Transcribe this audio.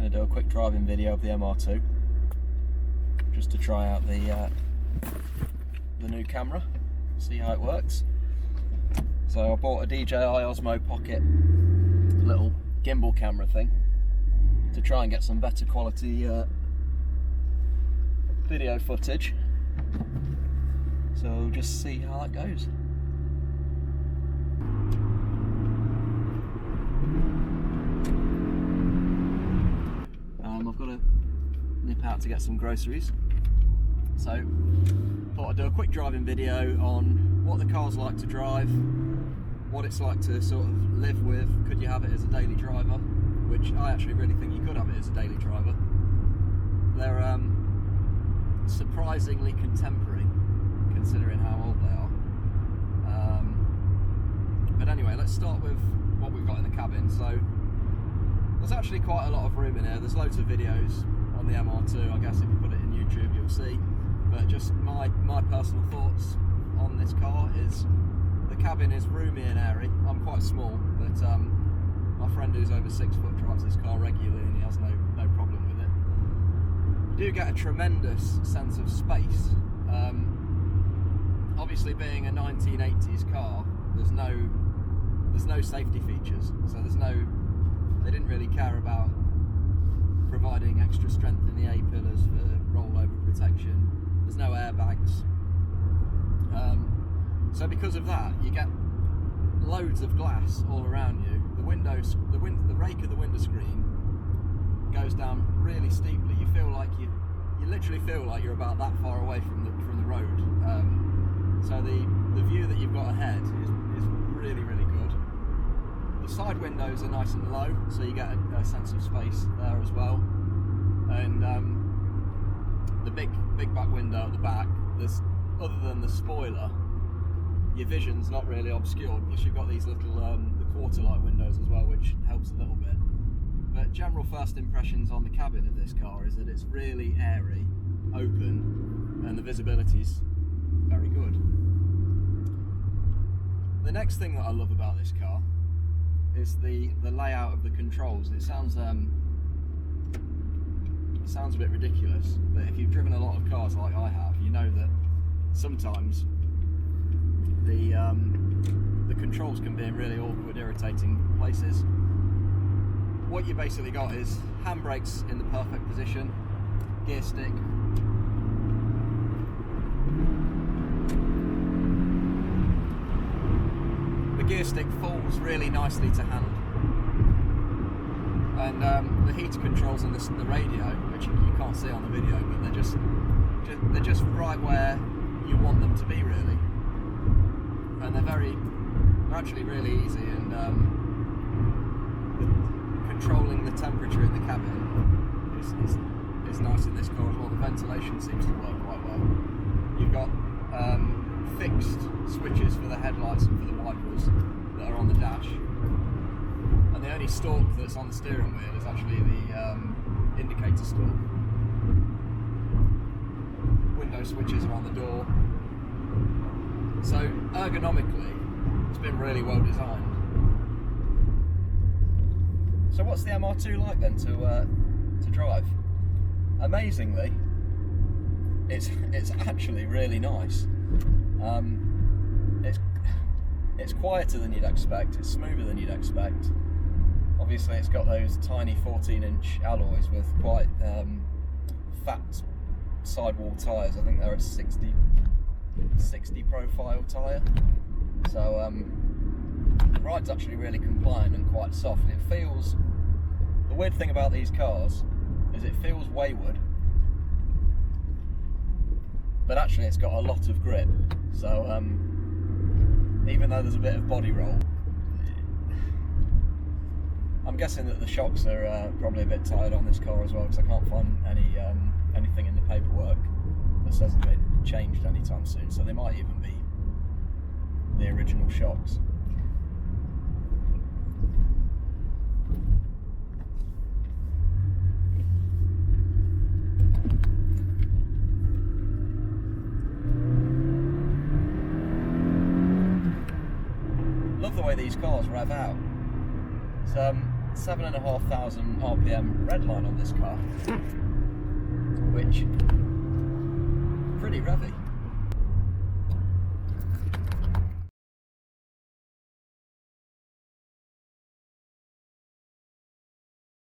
Going to do a quick driving video of the MR2 just to try out the new camera, see how it works. So I bought a DJI Osmo Pocket little gimbal camera thing to try and get some better quality video footage. So just see how that goes. I've got to nip out to get some groceries, so thought I'd do a quick driving video on what the car's like to drive, what it's like to sort of live with. Could you have it as a daily driver? Which I actually really think you could have it as a daily driver. They're surprisingly contemporary considering how old they are. But anyway, let's start with what we've got in the cabin. So there's actually quite a lot of room in here. There's loads of videos on the MR2. I guess if you put it in YouTube you'll see. But just my personal thoughts on this car is the cabin is roomy and airy. I'm quite small, but my friend who's over 6 foot drives this car regularly and he has no problem with it. You do get a tremendous sense of space. Obviously, being a 1980s car, there's no safety features, so they didn't really care about providing extra strength in the A-pillars for rollover protection. There's no airbags. So because of that, you get loads of glass all around you. The rake of the window screen goes down really steeply. You feel like you literally feel like you're about that far away from the road. So the view that you've got ahead is really, really good. The side windows are nice and low, so you get a sense of space there as well. And the big back window at the back, there's, other than the spoiler, your vision's not really obscured, because you've got these little the quarter light windows as well, which helps a little bit. But general first impressions on the cabin of this car is that it's really airy, open, and the visibility's very good. The next thing that I love about this car is the layout of the controls. It sounds a bit ridiculous, but if you've driven a lot of cars like I have, you know that sometimes the controls can be in really awkward, irritating places. What you basically got is handbrakes in the perfect position, gear stick, the gear stick falls really nicely to hand, and the heater controls and the radio, which you can't see on the video, but they're just right where you want them to be, really. And they're actually really easy, and controlling the temperature in the cabin is nice in this car as well. The ventilation seems to work quite well. You've got fixed switches for the headlights and for the wipers that are on the dash, and the only stalk that's on the steering wheel is actually the indicator stalk. Window switches are on the door. So ergonomically, it's been really well designed. So what's the MR2 like then to drive? Amazingly, it's actually really nice. It's quieter than you'd expect. It's smoother than you'd expect. Obviously, it's got those tiny 14-inch alloys with quite fat sidewall tyres. I think they're a 60 profile tyre, so the ride's actually really compliant and quite soft. It feels, the weird thing about these cars is it feels wayward, but actually it's got a lot of grip. So even though there's a bit of body roll, I'm guessing that the shocks are probably a bit tired on this car as well, because I can't find anything in the paperwork that says they've been changed anytime soon, so they might even be the original shocks. Love the way these cars rev out. It's 7,500 RPM redline on this car, which pretty revvy.